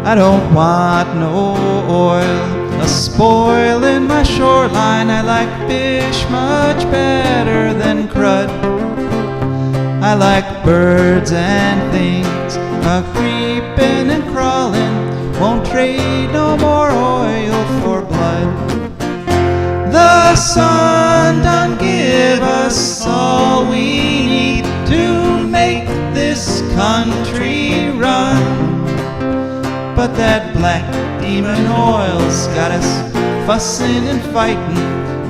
I don't want no oil a-spoiling my shoreline. I like fish much better than crud. I like birds and things a-creeping and crawling. Won't trade no more oil for blood. The sun done give us all we need to make this country run. But that black demon oil's got us fussing and fighting,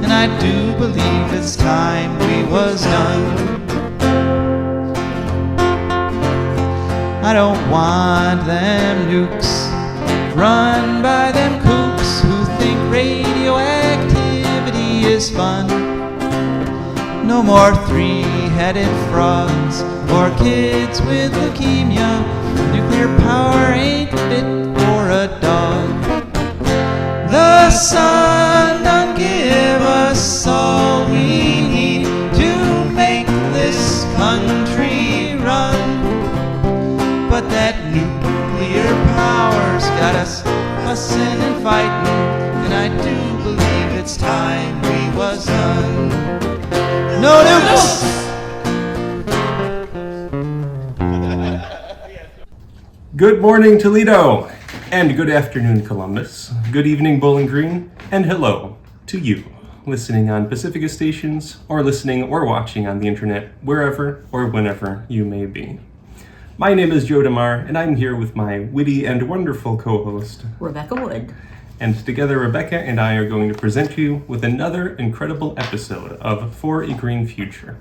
and I do believe it's time we was done. I don't want them nukes run by them kooks who think radioactivity is fun. No more three-headed frogs or kids with leukemia. Nuclear power ain't fit for a dog. The sun done give us all we need to make this country run. But that nuclear power's got us fussing and fighting, and I do believe it's time we was done. No nukes! Good morning, Toledo, and good afternoon, Columbus. Good evening, Bowling Green, and hello to you, listening on Pacifica stations, or listening or watching on the internet, wherever or whenever you may be. My name is Joe DeMare, and I'm here with my witty and wonderful co-host, Rebecca Wood. And together, Rebecca and I are going to present you with another incredible episode of For a Green Future.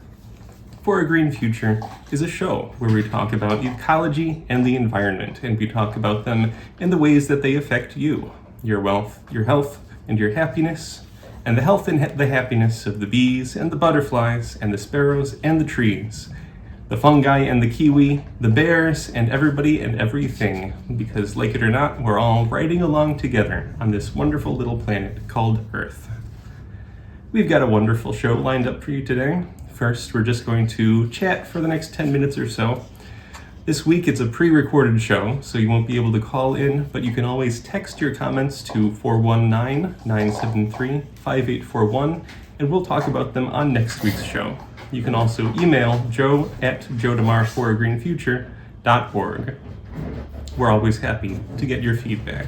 For a Green Future is a show where we talk about ecology and the environment, and we talk about them in the ways that they affect you, your wealth, your health, and your happiness, and the health and the happiness of the bees and the butterflies and the sparrows and the trees, the fungi and the kiwi, the bears, and everybody and everything, because like it or not, we're all riding along together on this wonderful little planet called Earth. We've got a wonderful show lined up for you today. First, we're just going to chat for the next 10 minutes or so. This week, it's a pre-recorded show, so you won't be able to call in, but you can always text your comments to 419-973-5841, and we'll talk about them on next week's show. You can also email joe@joedemare4agreenfuture.org. We're always happy to get your feedback.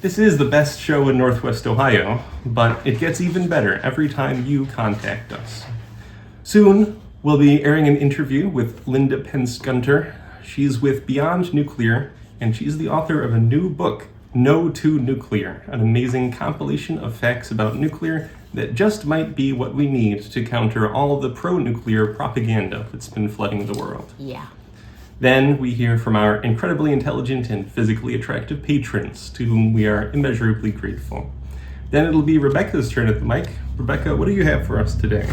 This is the best show in Northwest Ohio, but it gets even better every time you contact us. Soon, we'll be airing an interview with Linda Pentz Gunter. She's with Beyond Nuclear, and she's the author of a new book, No to Nuclear, an amazing compilation of facts about nuclear that just might be what we need to counter all of the pro-nuclear propaganda that's been flooding the world. Yeah. Then we hear from our incredibly intelligent and physically attractive patrons, to whom we are immeasurably grateful. Then it'll be Rebecca's turn at the mic. Rebecca, what do you have for us today?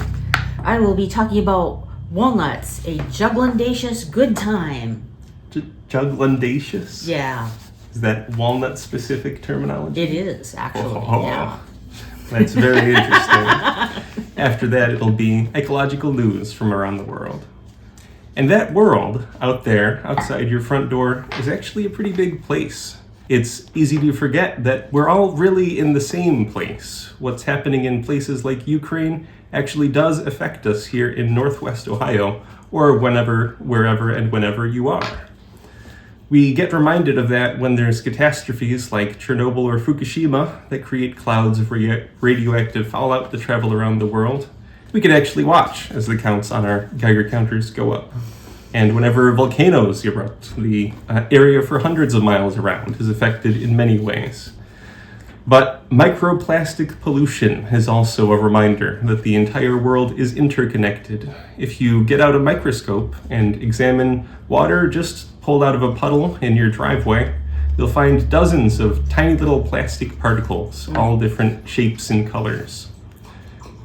I will be talking about walnuts, a jugglendacious good time. Jugglendacious? Yeah. Is that walnut-specific terminology? It is, actually, yeah. That's very interesting. After that, it'll be ecological news from around the world. And that world out there, outside your front door, is actually a pretty big place. It's easy to forget that we're all really in the same place. What's happening in places like Ukraine actually does affect us here in Northwest Ohio, or wherever and whenever you are. We get reminded of that when there's catastrophes like Chernobyl or Fukushima that create clouds of radioactive fallout that travel around the world. We can actually watch as the counts on our Geiger counters go up. And whenever volcanoes erupt, the area for hundreds of miles around is affected in many ways. But microplastic pollution is also a reminder that the entire world is interconnected. If you get out a microscope and examine water just pulled out of a puddle in your driveway, you'll find dozens of tiny little plastic particles, all different shapes and colors.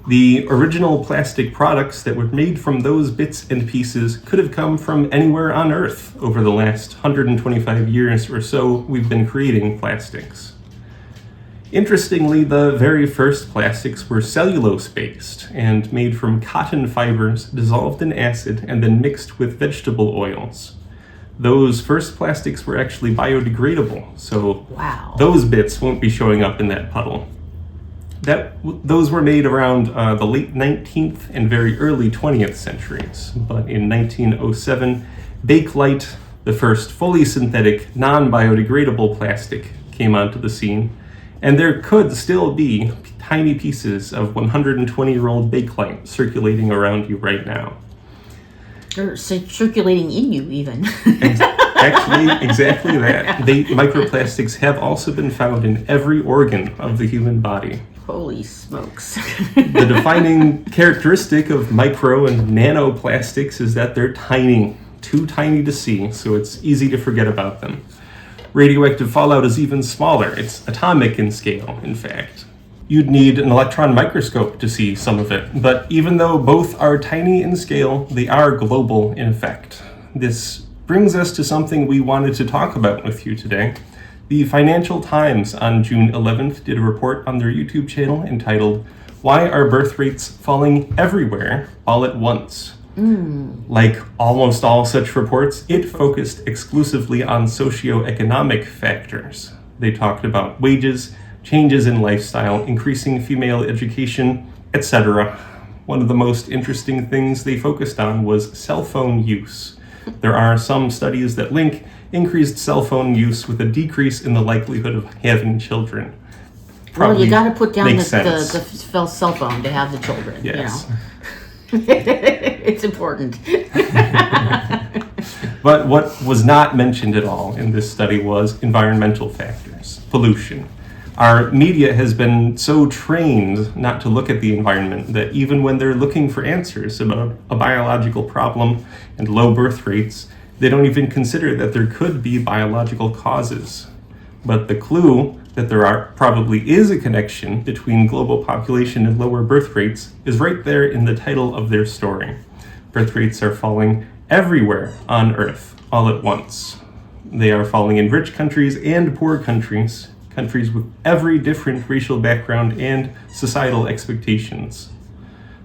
The original plastic products that were made from those bits and pieces could have come from anywhere on Earth over the last 125 years or so we've been creating plastics. Interestingly, the very first plastics were cellulose-based and made from cotton fibers dissolved in acid and then mixed with vegetable oils. those first plastics were actually biodegradable. So Wow. those bits won't be showing up in that puddle. Those were made around the late 19th and very early 20th centuries. But in 1907, Bakelite, the first fully synthetic, non-biodegradable plastic, came onto the scene. And there could still be tiny pieces of 120-year-old Bakelite circulating around you right now. They're circulating in you, even. Actually, exactly that. Microplastics have also been found in every organ of the human body. Holy smokes. The defining characteristic of micro and nanoplastics is that they're tiny, too tiny to see, so it's easy to forget about them. Radioactive fallout is even smaller. It's atomic in scale, in fact. You'd need an electron microscope to see some of it, but even though both are tiny in scale, they are global in effect. This brings us to something we wanted to talk about with you today. The Financial Times on June 11th did a report on their YouTube channel entitled, "Why Are Birth Rates Falling Everywhere All at Once?" Like almost all such reports, it focused exclusively on socioeconomic factors. They talked about wages, changes in lifestyle, increasing female education, etc. One of the most interesting things they focused on was cell phone use. There are some studies that link increased cell phone use with a decrease in the likelihood of having children. Well, you got to put down the sense. cell phone to have the children. Yes. You know? It's important. But what was not mentioned at all in this study was environmental factors, pollution. Our media has been so trained not to look at the environment that even when they're looking for answers about a biological problem and low birth rates, they don't even consider that there could be biological causes. But the clue that there probably is a connection between global population and lower birth rates is right there in the title of their story. Birth rates are falling everywhere on Earth, all at once. They are falling in rich countries and poor countries, countries with every different racial background and societal expectations.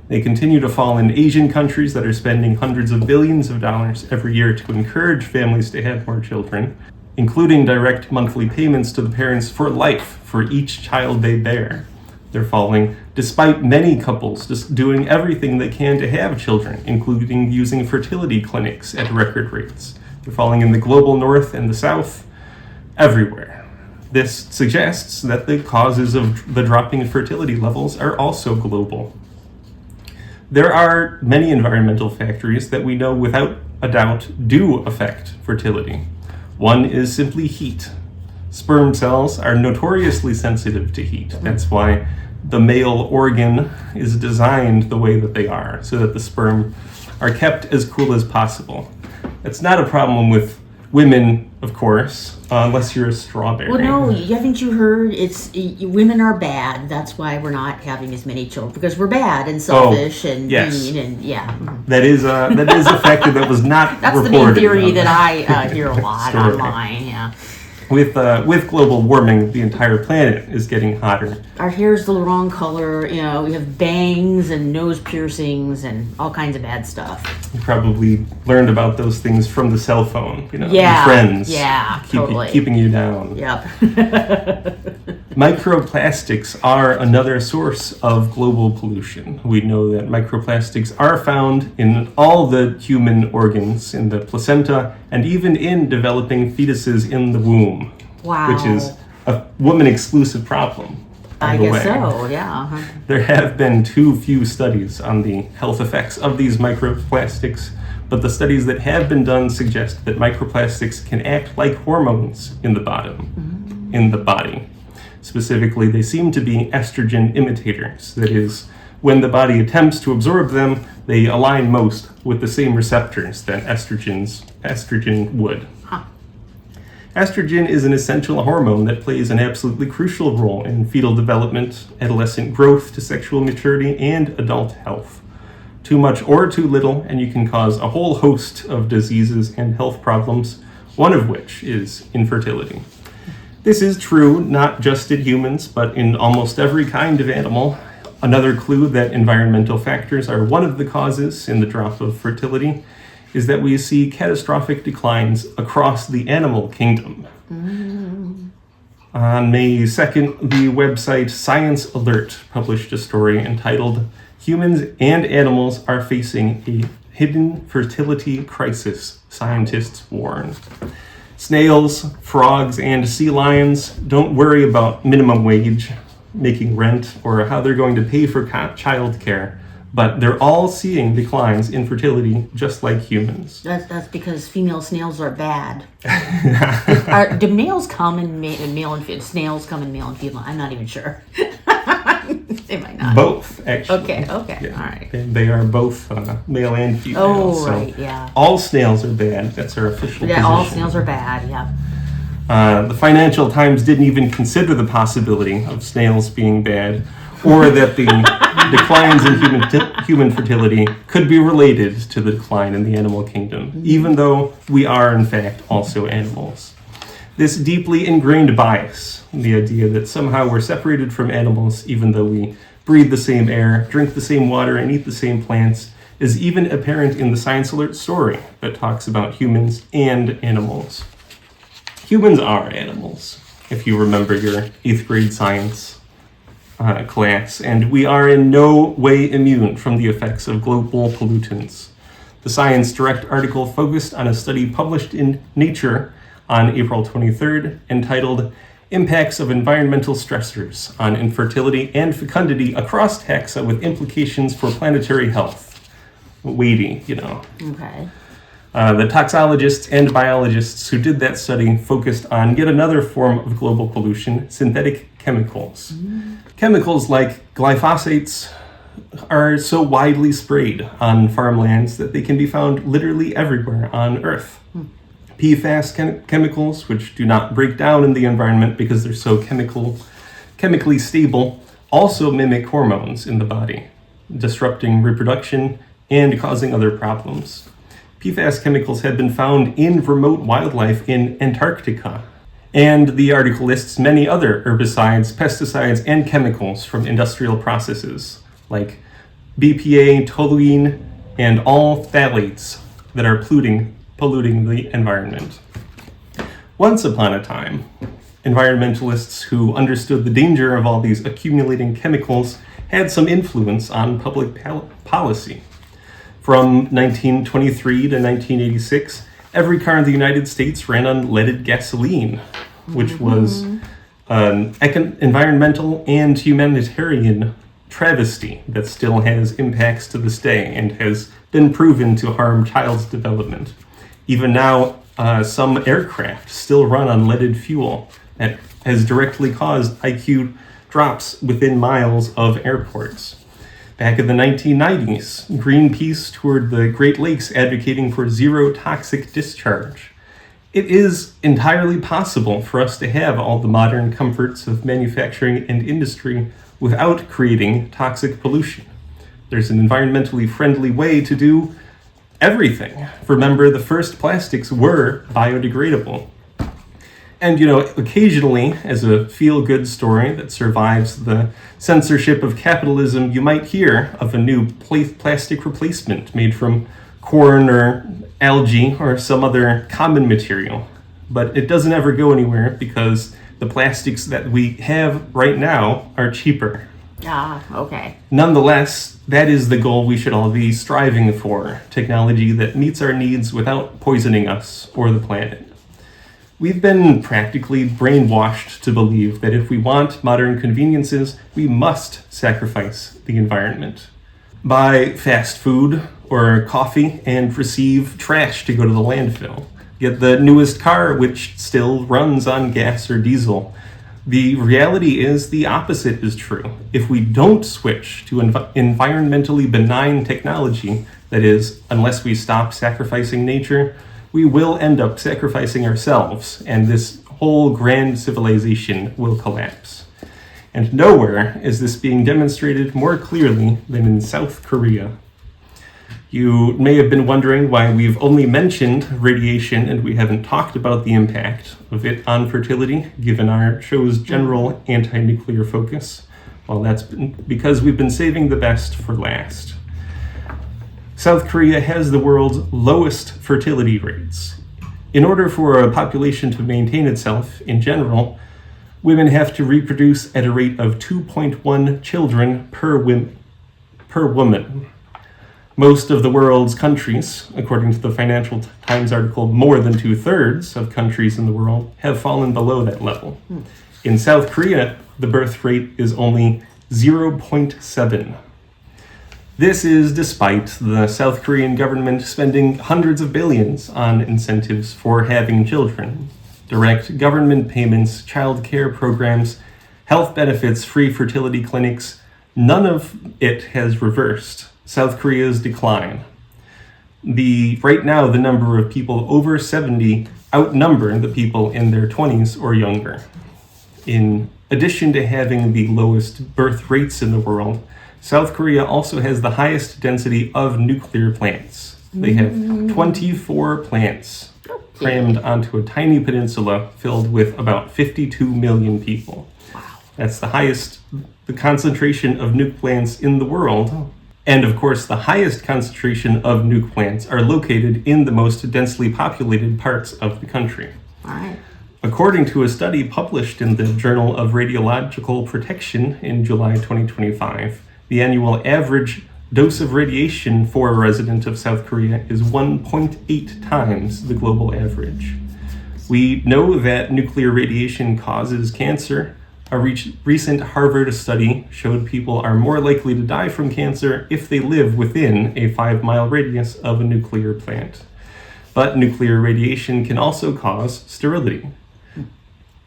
They continue to fall in Asian countries that are spending hundreds of billions of dollars every year to encourage families to have more children, including direct monthly payments to the parents for life for each child they bear. They're falling despite many couples just doing everything they can to have children, including using fertility clinics at record rates. They're falling in the global north and the south, everywhere. This suggests that the causes of the dropping fertility levels are also global. There are many environmental factors that we know without a doubt do affect fertility. One is simply heat. Sperm cells are notoriously sensitive to heat. That's why the male organ is designed the way that they are, so that the sperm are kept as cool as possible. That's not a problem with women, of course, unless you're a strawberry. Well, no, haven't you heard? Women are bad. That's why we're not having as many children, because we're bad and selfish and mean and That is a factor that was not That's reported. the main theory that I hear a lot online. Yeah. With global warming, the entire planet is getting hotter. Our hair's the wrong color. You know, we have bangs and nose piercings and all kinds of bad stuff. You probably learned about those things from the cell phone. You know, yeah, your friends. Yeah, totally. Keeping you down. Yep. Microplastics are another source of global pollution. We know that microplastics are found in all the human organs, in the placenta, and even in developing fetuses in the womb. Wow. Which is a woman-exclusive problem. I guess so, yeah. There have been too few studies on the health effects of these microplastics, but the studies that have been done suggest that microplastics can act like hormones in the body. Specifically, they seem to be estrogen imitators. That is, when the body attempts to absorb them, they align most with the same receptors that estrogen would. Huh. Estrogen is an essential hormone that plays an absolutely crucial role in fetal development, adolescent growth to sexual maturity, and adult health. Too much or too little, and you can cause a whole host of diseases and health problems, one of which is infertility. This is true not just in humans, but in almost every kind of animal. Another clue that environmental factors are one of the causes in the drop of fertility is that we see catastrophic declines across the animal kingdom. On May 2nd, the website Science Alert published a story entitled "Humans and Animals Are Facing a Hidden Fertility Crisis, Scientists Warn." Snails, frogs, and sea lions don't worry about minimum wage, making rent, or how they're going to pay for child care, but they're all seeing declines in fertility just like humans. That's because female snails are bad. Do males come in male and female? Snails come in male and female? I'm not even sure. They might not. Both, actually. Okay, Yeah. all right. They are both male and female. Oh, right, yeah. All snails are bad. That's our official position. All snails are bad, yeah. The Financial Times didn't even consider the possibility of snails being bad, or that the declines in human fertility could be related to the decline in the animal kingdom, even though we are, in fact, also animals. This deeply ingrained bias, the idea that somehow we're separated from animals even though we breathe the same air, drink the same water, and eat the same plants, is even apparent in the Science Alert story that talks about humans and animals. Humans are animals, if you remember your 8th grade science class, and we are in no way immune from the effects of global pollutants. The Science Direct article focused on a study published in Nature on April 23rd, entitled "Impacts of Environmental Stressors on Infertility and Fecundity Across Taxa with Implications for Planetary Health." Weighty, you know. Okay. The toxicologists and biologists who did that study focused on yet another form of global pollution, synthetic chemicals. Chemicals like glyphosates are so widely sprayed on farmlands that they can be found literally everywhere on Earth. PFAS chemicals, which do not break down in the environment because they're so chemically stable, also mimic hormones in the body, disrupting reproduction and causing other problems. PFAS chemicals have been found in remote wildlife in Antarctica. And the article lists many other herbicides, pesticides, and chemicals from industrial processes, like BPA, toluene, and all phthalates that are polluting the environment. Once upon a time, environmentalists who understood the danger of all these accumulating chemicals had some influence on public policy. From 1923 to 1986, every car in the United States ran on leaded gasoline, which was an environmental and humanitarian travesty that still has impacts to this day and has been proven to harm child's development. Even now, some aircraft still run on leaded fuel that has directly caused IQ drops within miles of airports. Back in the 1990s, Greenpeace toured the Great Lakes advocating for zero toxic discharge. It is entirely possible for us to have all the modern comforts of manufacturing and industry without creating toxic pollution. There's an environmentally friendly way to do everything. Remember, the first plastics were biodegradable. And, occasionally, as a feel-good story that survives the censorship of capitalism, you might hear of a new plastic replacement made from corn or algae or some other common material. But it doesn't ever go anywhere because the plastics that we have right now are cheaper. Okay. Nonetheless, that is the goal we should all be striving for, technology that meets our needs without poisoning us or the planet. We've been practically brainwashed to believe that if we want modern conveniences, we must sacrifice the environment. Buy fast food or coffee and receive trash to go to the landfill. Get the newest car, which still runs on gas or diesel. The reality is the opposite is true. If we don't switch to environmentally benign technology, that is, unless we stop sacrificing nature, we will end up sacrificing ourselves, and this whole grand civilization will collapse. And nowhere is this being demonstrated more clearly than in South Korea. You may have been wondering why we've only mentioned radiation and we haven't talked about the impact of it on fertility, given our show's general anti-nuclear focus. Well, that's because we've been saving the best for last. South Korea has the world's lowest fertility rates. In order for a population to maintain itself in general, women have to reproduce at a rate of 2.1 children per woman. Most of the world's countries, according to the Financial Times article, more than 2/3 of countries in the world have fallen below that level. In South Korea, the birth rate is only 0.7. This is despite the South Korean government spending hundreds of billions on incentives for having children. Direct government payments, child care programs, health benefits, free fertility clinics, none of it has reversed South Korea's decline. Right now, the number of people over 70 outnumber the people in their 20s or younger. In addition to having the lowest birth rates in the world, South Korea also has the highest density of nuclear plants. They have 24 plants crammed onto a tiny peninsula filled with about 52 million people. That's the concentration of nuke plants in the world. And of course, the highest concentration of nuke plants are located in the most densely populated parts of the country. All right. According to a study published in the Journal of Radiological Protection in July 2025, the annual average dose of radiation for a resident of South Korea is 1.8 times the global average. We know that nuclear radiation causes cancer. A recent Harvard study showed people are more likely to die from cancer if they live within a 5-mile radius of a nuclear plant. But nuclear radiation can also cause sterility.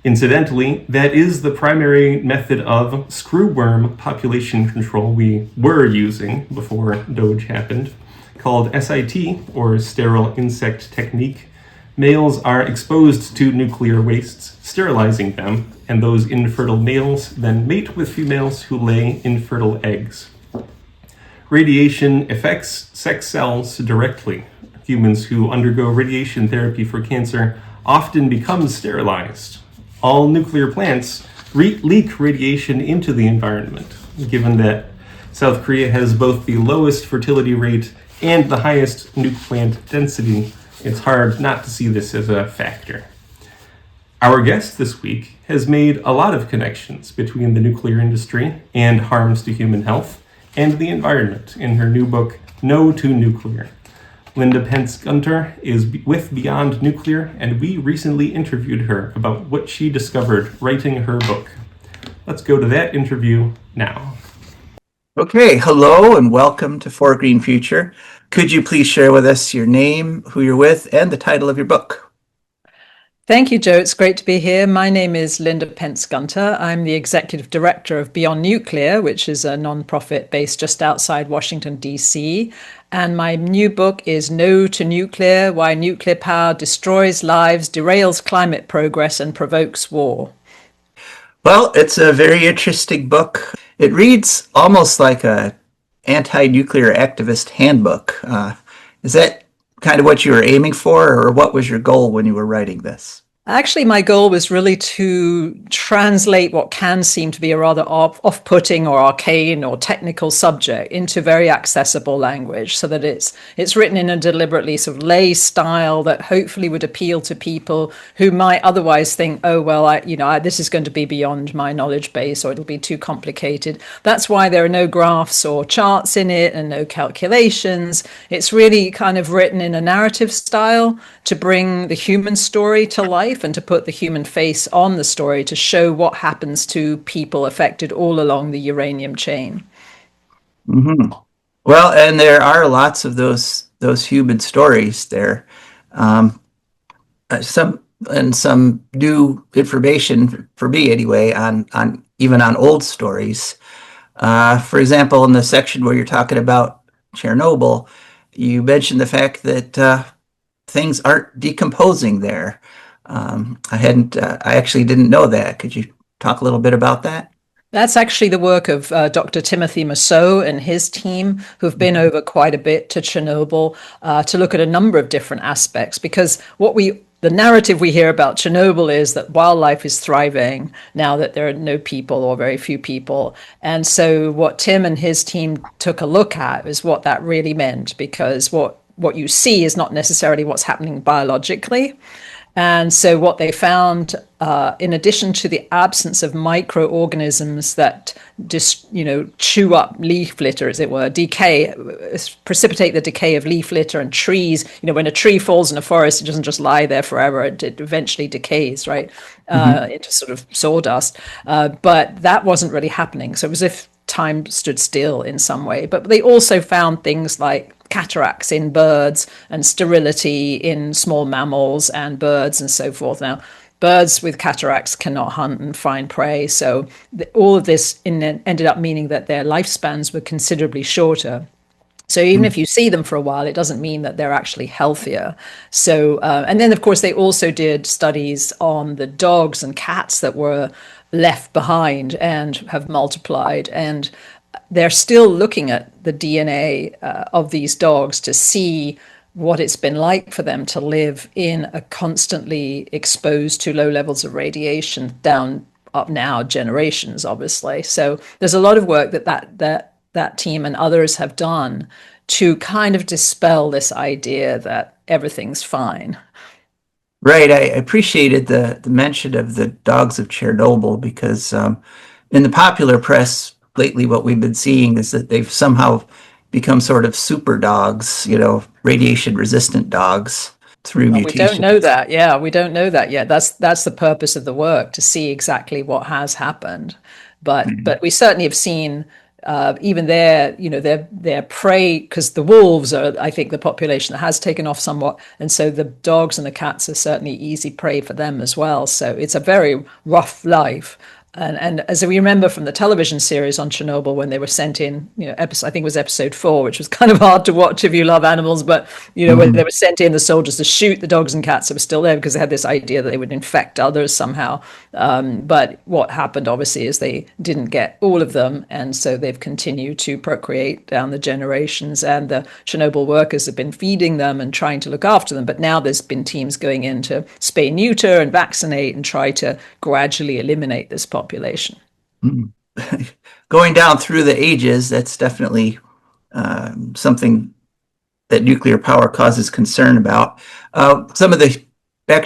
Incidentally, that is the primary method of screwworm population control we were using before Doge happened, called SIT, or sterile insect technique. Males are exposed to nuclear wastes, sterilizing them, and those infertile males then mate with females who lay infertile eggs. Radiation affects sex cells directly. Humans who undergo radiation therapy for cancer often become sterilized. All nuclear plants leak radiation into the environment. Given that South Korea has both the lowest fertility rate and the highest nuke plant density, it's hard not to see this as a factor. Our guest this week has made a lot of connections between the nuclear industry and harms to human health and the environment in her new book, No to Nuclear. Linda Pentz Gunter is with Beyond Nuclear, and we recently interviewed her about what she discovered writing her book. Let's go to that interview now. Okay, hello and welcome to For a Green Future. Could you please share with us your name, who you're with, and the title of your book? Thank you, Joe. It's great to be here. My name is Linda Pentz Gunter. I'm the executive director of Beyond Nuclear, which is a nonprofit based just outside Washington, D.C. And my new book is No to Nuclear: Why Nuclear Power Destroys Lives, Derails Climate Progress, and Provokes War. Well, it's a very interesting book. It reads almost like a anti-nuclear activist handbook. Is that kind of what you were aiming for, or what was your goal when you were writing this? Actually, my goal was really to translate what can seem to be a rather off-putting or arcane or technical subject into very accessible language, so that it's written in a deliberately sort of lay style that hopefully would appeal to people who might otherwise think, oh, well, this is going to be beyond my knowledge base, or it'll be too complicated. That's why there are no graphs or charts in it and no calculations. It's really kind of written in a narrative style to bring the human story to life and to put the human face on the story to show what happens to people affected all along the uranium chain. Mm-hmm. Well, and there are lots of those human stories there. Some new information for me anyway on even on old stories. For example, in the section where you're talking about Chernobyl, you mentioned the fact that things aren't decomposing there. I actually didn't know that. Could you talk a little bit about that? That's actually the work of Dr. Timothy Masseau and his team, who've been over quite a bit to Chernobyl to look at a number of different aspects, because what we the narrative we hear about Chernobyl is that wildlife is thriving now that there are no people or very few people. And so what Tim and his team took a look at is what that really meant, because what you see is not necessarily what's happening biologically. And so what they found, in addition to the absence of microorganisms that chew up leaf litter, as it were, precipitate the decay of leaf litter and trees. When a tree falls in a forest, it doesn't just lie there forever. It eventually decays, right, into sort of sawdust. But that wasn't really happening. So it was as if time stood still in some way. But they also found things like cataracts in birds and sterility in small mammals and birds and so forth. Now, birds with cataracts cannot hunt and find prey. So all of this ended up meaning that their lifespans were considerably shorter. So even if you see them for a while, it doesn't mean that they're actually healthier. So, and then of course, they also did studies on the dogs and cats that were left behind and have multiplied. And they're still looking at the DNA of these dogs to see what it's been like for them to live in a constantly exposed to low levels of radiation up now generations, obviously. So there's a lot of work that team and others have done to kind of dispel this idea that everything's fine. Right. I appreciated the mention of the dogs of Chernobyl because in the popular press lately, what we've been seeing is that they've somehow become sort of super dogs, radiation resistant dogs through mutation. We don't know that. Yeah, we don't know that yet. That's the purpose of the work, to see exactly what has happened. But we certainly have seen even their prey, because the wolves are, I think, the population that has taken off somewhat, and so the dogs and the cats are certainly easy prey for them as well. So it's a very rough life. And as we remember from the television series on Chernobyl, when they were sent in, I think it was episode 4, which was kind of hard to watch if you love animals, but, when they were sent in, the soldiers to shoot the dogs and cats that were still there because they had this idea that they would infect others somehow. But what happened, obviously, is they didn't get all of them. And so they've continued to procreate down the generations. And the Chernobyl workers have been feeding them and trying to look after them. But now there's been teams going in to spay, neuter, and vaccinate and try to gradually eliminate this population. Going down through the ages, that's definitely something that nuclear power causes concern about. Back to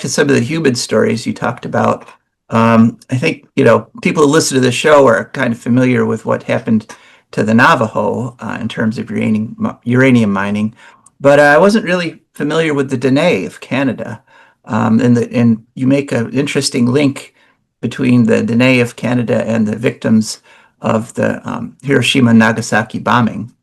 some of the human stories you talked about. I think people who listen to the show are kind of familiar with what happened to the Navajo in terms of uranium mining, but I wasn't really familiar with the Dene of Canada. And you make an interesting link between the Dene of Canada and the victims of the Hiroshima and Nagasaki bombing.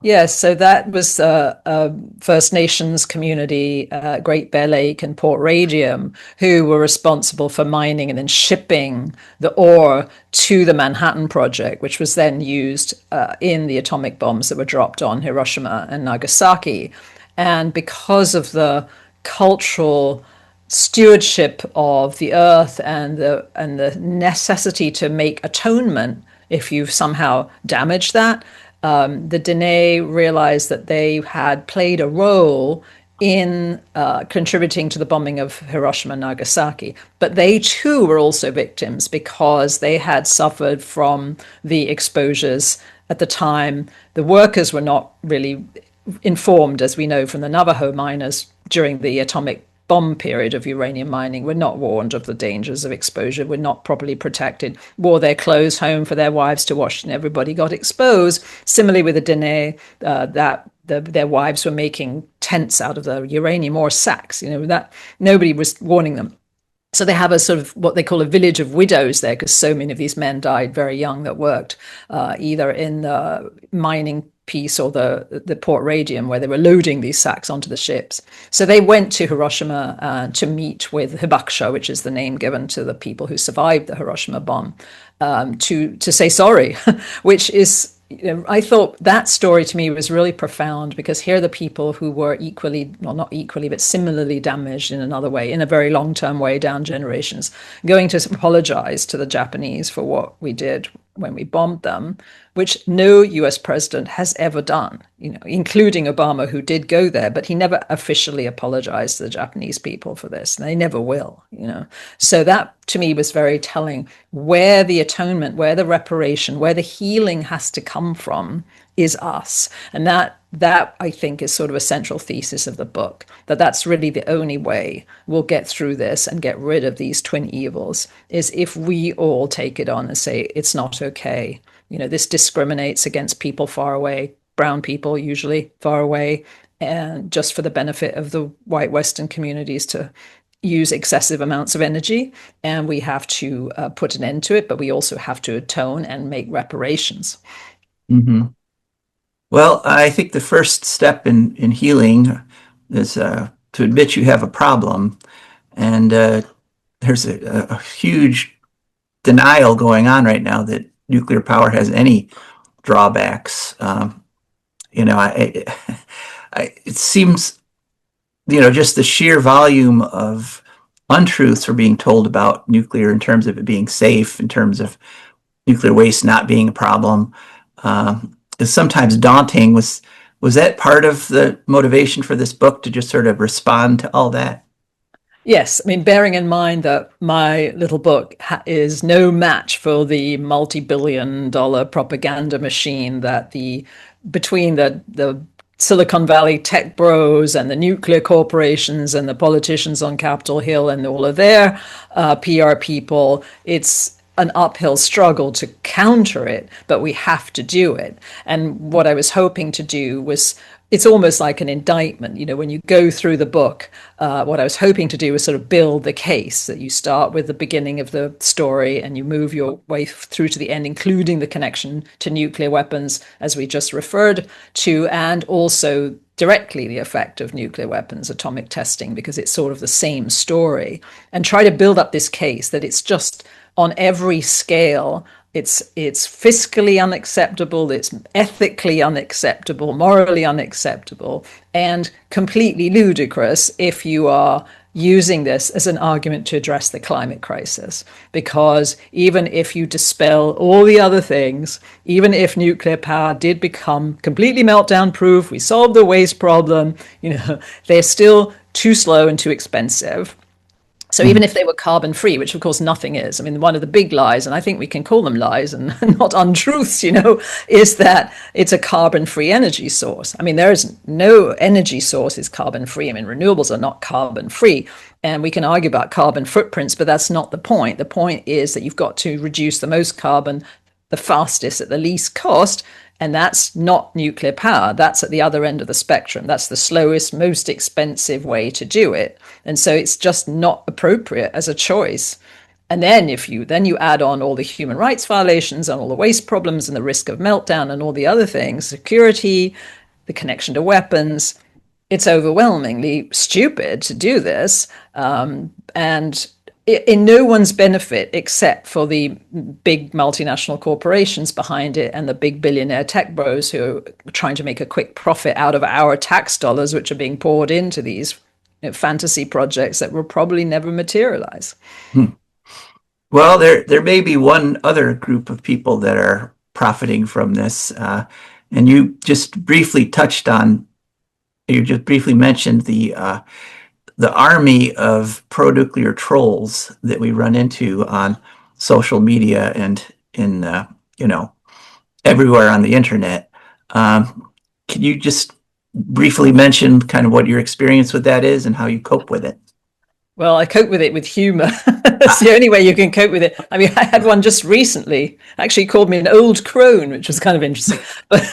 Yes, so that was a First Nations community, Great Bear Lake and Port Radium, who were responsible for mining and then shipping the ore to the Manhattan Project, which was then used in the atomic bombs that were dropped on Hiroshima and Nagasaki. And because of the cultural stewardship of the earth and the necessity to make atonement if you've somehow damaged that, the Dene realized that they had played a role in contributing to the bombing of Hiroshima and Nagasaki. But they too were also victims because they had suffered from the exposures at the time. The workers were not really informed, as we know from the Navajo miners during the atomic bomb period of uranium mining, were not warned of the dangers of exposure, were not properly protected, wore their clothes home for their wives to wash, and everybody got exposed. Similarly with the Dene, their wives were making tents out of the uranium ore sacks, that nobody was warning them. So they have a sort of what they call a village of widows there, because so many of these men died very young that worked either in the mining piece or the Port Radium, where they were loading these sacks onto the ships. So they went to Hiroshima to meet with Hibakusha, which is the name given to the people who survived the Hiroshima bomb, to say sorry, which is, I thought that story to me was really profound, because here are the people who were not equally, but similarly damaged in another way, in a very long-term way down generations, going to apologize to the Japanese for what we did when we bombed them, which no US president has ever done, including Obama, who did go there, but he never officially apologized to the Japanese people for this. And they never will, So that to me was very telling. Where the atonement, where the reparation, where the healing has to come from is us. And that I think is sort of a central thesis of the book, that's really the only way we'll get through this and get rid of these twin evils, is if we all take it on and say, it's not okay. This discriminates against people far away, brown people usually far away, and just for the benefit of the white Western communities to use excessive amounts of energy. And we have to put an end to it, but we also have to atone and make reparations. Mm-hmm. Well, I think the first step in healing is to admit you have a problem. And there's a huge denial going on right now that nuclear power has any drawbacks. It seems, just the sheer volume of untruths are being told about nuclear in terms of it being safe, in terms of nuclear waste not being a problem, is sometimes daunting. Was that part of the motivation for this book, to just sort of respond to all that? Yes, bearing in mind that my little book is no match for the multi-billion-dollar propaganda machine that between the Silicon Valley tech bros and the nuclear corporations and the politicians on Capitol Hill and all of their PR people, it's an uphill struggle to counter it, but we have to do it. And what I was hoping to do was, it's almost like an indictment. When you go through the book, what I was hoping to do was sort of build the case, that you start with the beginning of the story and you move your way through to the end, including the connection to nuclear weapons, as we just referred to, and also directly the effect of nuclear weapons, atomic testing, because it's sort of the same story, and try to build up this case that it's just on every scale. It's fiscally unacceptable, it's ethically unacceptable, morally unacceptable, and completely ludicrous if you are using this as an argument to address the climate crisis. Because even if you dispel all the other things, even if nuclear power did become completely meltdown proof, we solved the waste problem, they're still too slow and too expensive. So even if they were carbon free, which of course nothing is, one of the big lies, and I think we can call them lies and not untruths, is that it's a carbon free energy source. There is no energy source is carbon free. Renewables are not carbon free. And we can argue about carbon footprints, but that's not the point. The point is that you've got to reduce the most carbon the fastest at the least cost. And that's not nuclear power. That's at the other end of the spectrum. That's the slowest, most expensive way to do it. And so it's just not appropriate as a choice. And then if you add on all the human rights violations and all the waste problems and the risk of meltdown and all the other things, security, the connection to weapons, it's overwhelmingly stupid to do this. And in no one's benefit except for the big multinational corporations behind it and the big billionaire tech bros who are trying to make a quick profit out of our tax dollars, which are being poured into these fantasy projects that will probably never materialize. Well, there may be one other group of people that are profiting from this. And you just briefly mentioned the army of pro-nuclear trolls that we run into on social media and in everywhere on the internet. Can you just briefly mention kind of what your experience with that is and how you cope with it? Well, I cope with it with humor. That's the only way you can cope with it. I had one just recently, actually called me an old crone, which was kind of interesting. But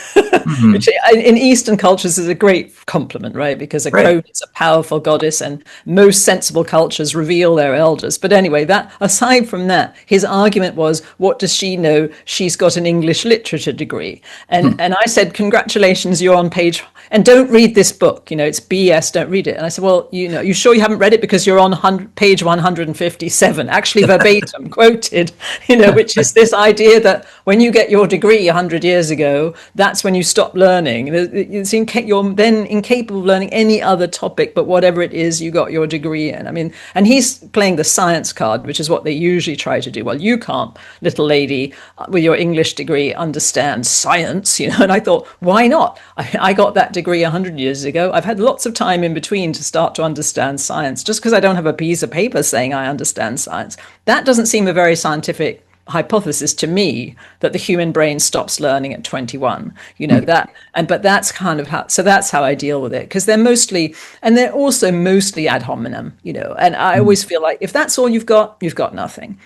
which in Eastern cultures is a great compliment, right? Because a crone is a powerful goddess and most sensible cultures reveal their elders. But anyway, aside from that, his argument was, what does she know? She's got an English literature degree. And I said, congratulations, you're on page, and don't read this book. It's BS, don't read it. And I said, well, you sure you haven't read it? Because you're on page 157, actually verbatim quoted, which is this idea that when you get your degree 100 years ago, that's when you stop learning. You're then incapable of learning any other topic but whatever it is you got your degree in. I mean, and he's playing the science card, which is what they usually try to do. Well, you can't, little lady, with your English degree, understand science, And I thought, why not? I got that degree 100 years ago. I've had lots of time in between to start to understand science. Just because I don't have a piece of paper saying I understand science, that doesn't seem a very scientific hypothesis to me, that the human brain stops learning at 21, but that's kind of that's how I deal with it, because they're also mostly ad hominem, and I always feel like if that's all you've got nothing.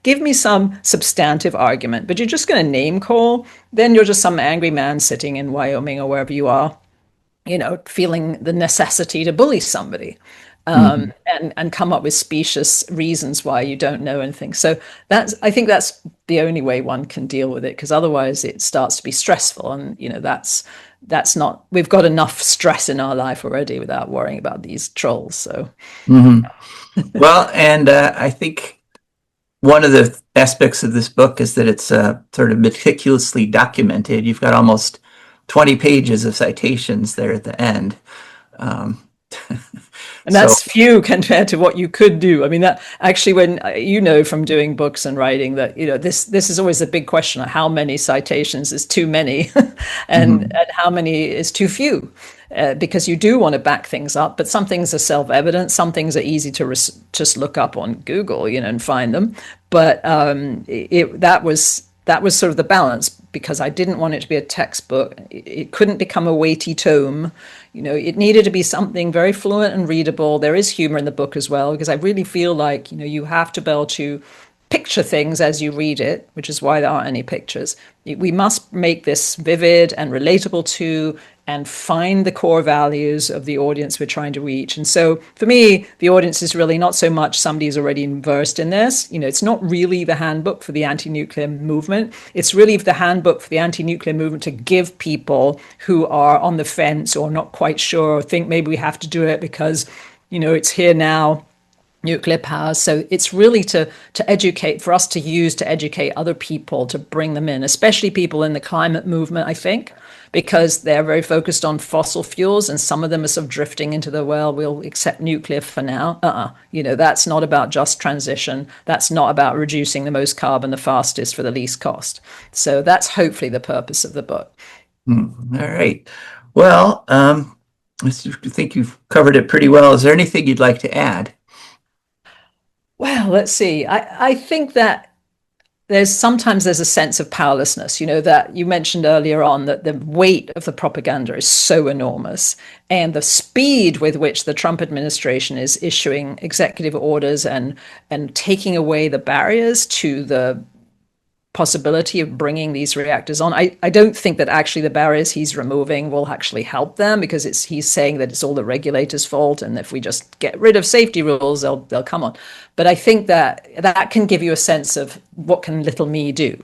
Give me some substantive argument, but you're just going to name call, then you're just some angry man sitting in Wyoming or wherever you are, feeling the necessity to bully somebody. And come up with specious reasons why you don't know anything. So I think that's the only way one can deal with it, because otherwise it starts to be stressful. And, that's not, we've got enough stress in our life already without worrying about these trolls. So, Well, and I think one of the aspects of this book is that it's sort of meticulously documented. You've got almost 20 pages of citations there at the end. And that's few compared to what you could do. I mean, that actually, when from doing books and writing that, this is always a big question: how many citations is too many, and how many is too few? Because you do want to back things up, but some things are self-evident. Some things are easy to just look up on Google, and find them. But that was sort of the balance, because I didn't want it to be a textbook. It couldn't become a weighty tome. It needed to be something very fluent and readable. There is humor in the book as well, because I really feel like, you have to be able to picture things as you read it, which is why there aren't any pictures. We must make this vivid and relatable to, and find the core values of the audience we're trying to reach. And so for me, the audience is really not so much somebody who's already versed in this. It's not really the handbook for the anti-nuclear movement. It's really the handbook for the anti-nuclear movement to give people who are on the fence or not quite sure, or think maybe we have to do it because, it's here now, nuclear power. So it's really to educate, for us to use to educate other people, to bring them in, especially people in the climate movement, I think, because they're very focused on fossil fuels, and some of them are sort of drifting into we'll accept nuclear for now. That's not about just transition. That's not about reducing the most carbon the fastest for the least cost. So that's hopefully the purpose of the book. All right. Well, I think you've covered it pretty well. Is there anything you'd like to add? Well, let's see. I think that there's a sense of powerlessness, that you mentioned earlier on, that the weight of the propaganda is so enormous, and the speed with which the Trump administration is issuing executive orders and taking away the barriers to the possibility of bringing these reactors on. I don't think that actually the barriers he's removing will actually help them, because he's saying that it's all the regulators' fault, and if we just get rid of safety rules, they'll come on. But I think that can give you a sense of what can little me do,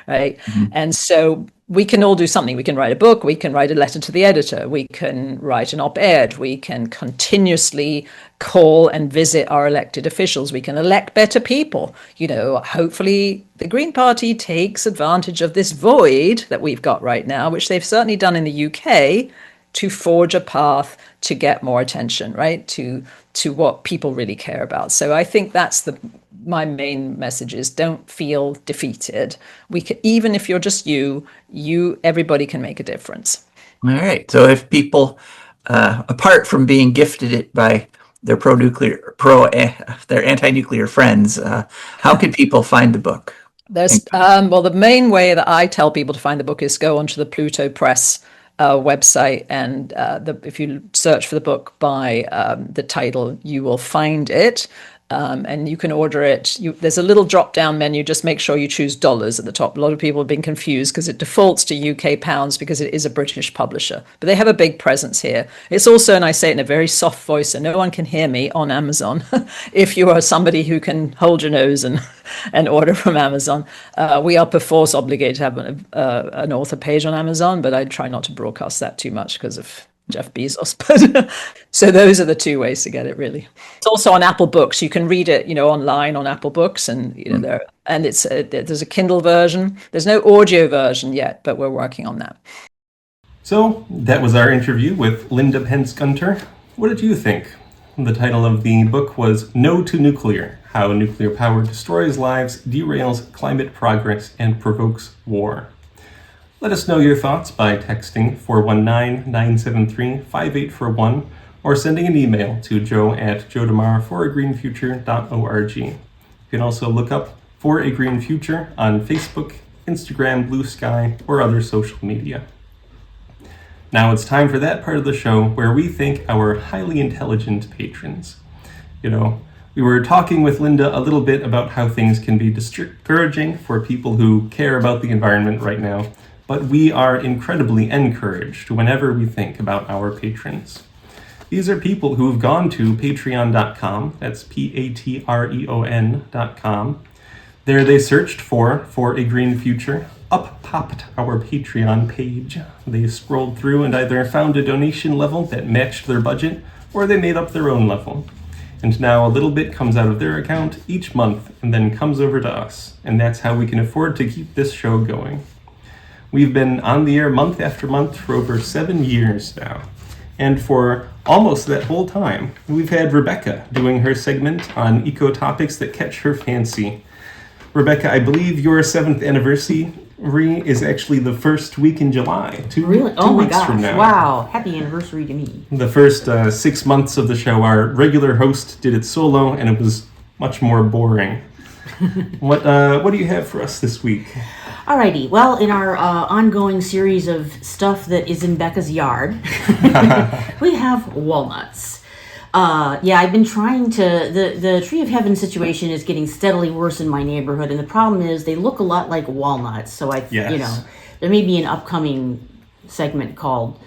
right? And so we can all do something. We can write a book, we can write a letter to the editor, we can write an op-ed, we can continuously call and visit our elected officials, we can elect better people. Hopefully the Green Party takes advantage of this void that we've got right now, which they've certainly done in the UK, to forge a path to get more attention, right? To what people really care about. So I think that's my main message is: don't feel defeated. Even if you're just everybody can make a difference. All right. So if people, apart from being gifted it by their their anti-nuclear friends, how can people find the book? The main way that I tell people to find the book is go onto the Pluto Press website, and if you search for the book by the title, you will find it. And you can order it. There's a little drop-down menu. Just make sure you choose dollars at the top. A lot of people have been confused because it defaults to UK pounds because it is a British publisher. But they have a big presence here. It's also, and I say it in a very soft voice so no one can hear me, on Amazon. If you are somebody who can hold your nose and order from Amazon. We are perforce obligated to have an author page on Amazon, but I try not to broadcast that too much because of Jeff Bezos. But so those are the two ways to get it, really. It's also on Apple Books. You can read it, online on Apple Books, and there's a Kindle version. There's no audio version yet, but we're working on that. So that was our interview with Linda Pentz Gunter. What did you think? The title of the book was No to Nuclear: How Nuclear Power Destroys Lives, Derails Climate Progress, and Provokes War. Let us know your thoughts by texting 419-973-5841 or sending an email to joe@joedemare4agreenfuture.org. You can also look up For a Green Future on Facebook, Instagram, Blue Sky, or other social media. Now it's time for that part of the show where we thank our highly intelligent patrons. We were talking with Linda a little bit about how things can be discouraging for people who care about the environment right now, but we are incredibly encouraged whenever we think about our patrons. These are people who have gone to patreon.com, that's patreon.com. There they searched For a Green Future. Up popped our Patreon page. They scrolled through and either found a donation level that matched their budget, or they made up their own level. And now a little bit comes out of their account each month and then comes over to us, and that's how we can afford to keep this show going. We've been on the air month after month for over 7 years now. And for almost that whole time, we've had Rebecca doing her segment on eco topics that catch her fancy. Rebecca, I believe your 7th anniversary is actually the first week in July. Two Really? Oh my weeks from gosh. now. Wow. Happy anniversary to me. The first 6 months of the show, our regular host did it solo, and it was much more boring. What do you have for us this week? Alrighty, well, in our ongoing series of stuff that is in Becca's yard, we have walnuts. I've been trying to, the Tree of Heaven situation is getting steadily worse in my neighborhood, and the problem is they look a lot like walnuts, so there may be an upcoming segment called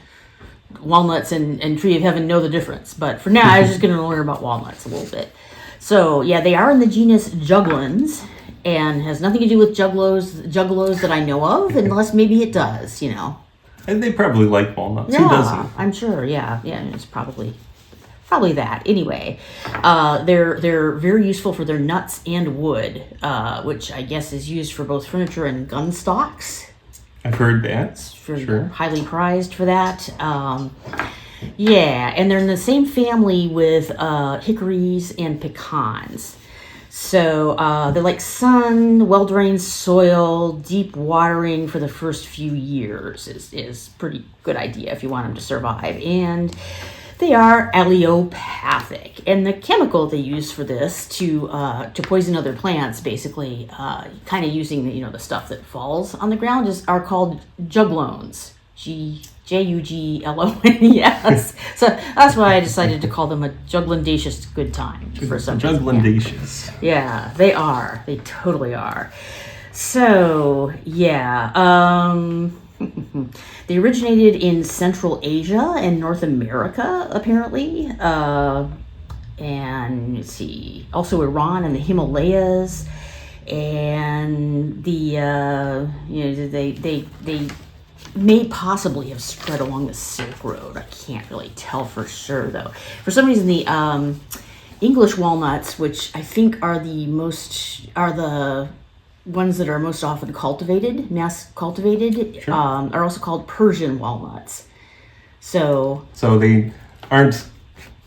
Walnuts and Tree of Heaven Know the Difference, but for now I was just going to learn about walnuts a little bit. So, they are in the genus Juglans, and has nothing to do with juggalos that I know of, unless maybe it does, And they probably like walnuts. Yeah, who doesn't? I'm sure. Yeah, it's probably that. Anyway, they're very useful for their nuts and wood, which I guess is used for both furniture and gun stocks. I've heard that. Sure. Highly prized for that. And they're in the same family with hickories and pecans. So they like sun, well-drained soil, deep watering for the first few years is pretty good idea if you want them to survive. And they are allelopathic, and the chemical they use for this to poison other plants, basically, kind of using the stuff that falls on the ground, are called juglones. Juglons. So that's why I decided to call them a juglandaceous good time for some reason. Juglandaceous. Yeah, they are. They totally are. So, they originated in Central Asia and North America, apparently. And let's see, also Iran and the Himalayas. And they may possibly have spread along the Silk Road. I can't really tell for sure, though. For some reason, the English walnuts, which I think are the ones that are most often mass cultivated, sure. Are also called Persian walnuts. So they aren't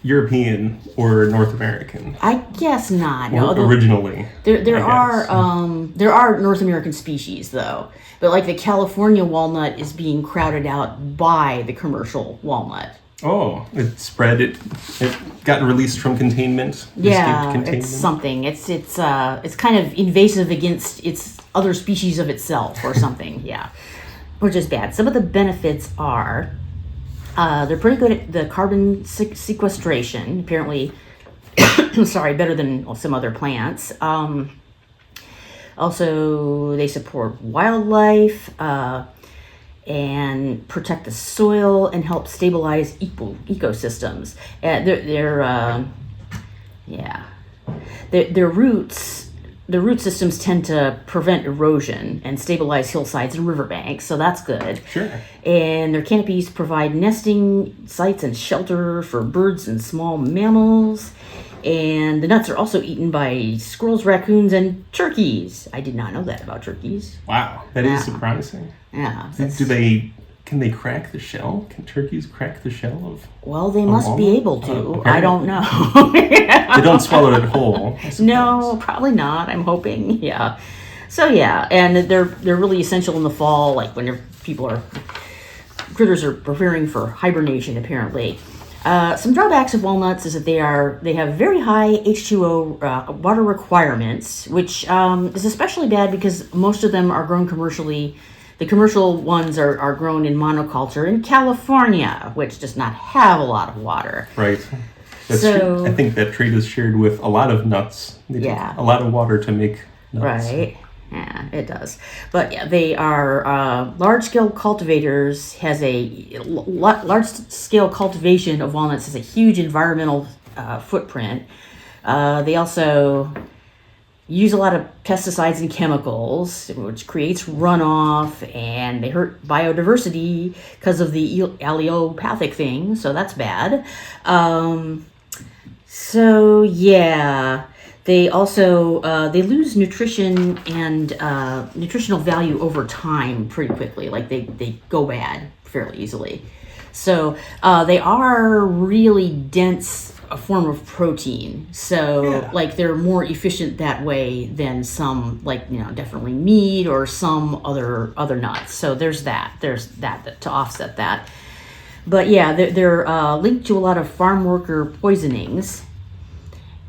European or North American. I guess not. No, originally. There are North American species though, but like the California walnut is being crowded out by the commercial walnut. Oh, it spread. It got released from containment. Yeah, it's something. It's kind of invasive against its other species of itself or something. Yeah, which is bad. Some of the benefits are they're pretty good at the carbon sequestration. Apparently, better than some other plants. Also, they support wildlife. And protect the soil and help stabilize ecosystems. Their roots the root systems tend to prevent erosion and stabilize hillsides and riverbanks, so that's good. Sure. And their canopies provide nesting sites and shelter for birds and small mammals. And the nuts are also eaten by squirrels, raccoons, and turkeys. I did not know that about turkeys. Wow, that is surprising. Yeah. Can they crack the shell? Can turkeys crack the shell of? Well, they must be able to. apparently. I don't know. They don't swallow it whole. I suppose. No, probably not. I'm hoping. Yeah. So yeah, and they're really essential in the fall, like when critters are preparing for hibernation. Apparently, some drawbacks of walnuts is that they have very high H2O water requirements, which is especially bad because most of them are grown commercially. The commercial ones are grown in monoculture in California, which does not have a lot of water. Right. That's So- true. I think that trait is shared with a lot of nuts. They take Yeah. a lot of water to make nuts. Right. Yeah, it does. But yeah, they are large-scale cultivators. Large-scale cultivation of walnuts has a huge environmental footprint. They also use a lot of pesticides and chemicals, which creates runoff, and they hurt biodiversity because of the allelopathic thing. So that's bad. So yeah. They also they lose nutrition and nutritional value over time pretty quickly. Like they go bad fairly easily. So they are really dense a form of protein. So like they're more efficient that way than some, like, definitely meat or some other nuts. So there's that to offset that. But yeah, they're linked to a lot of farm worker poisonings.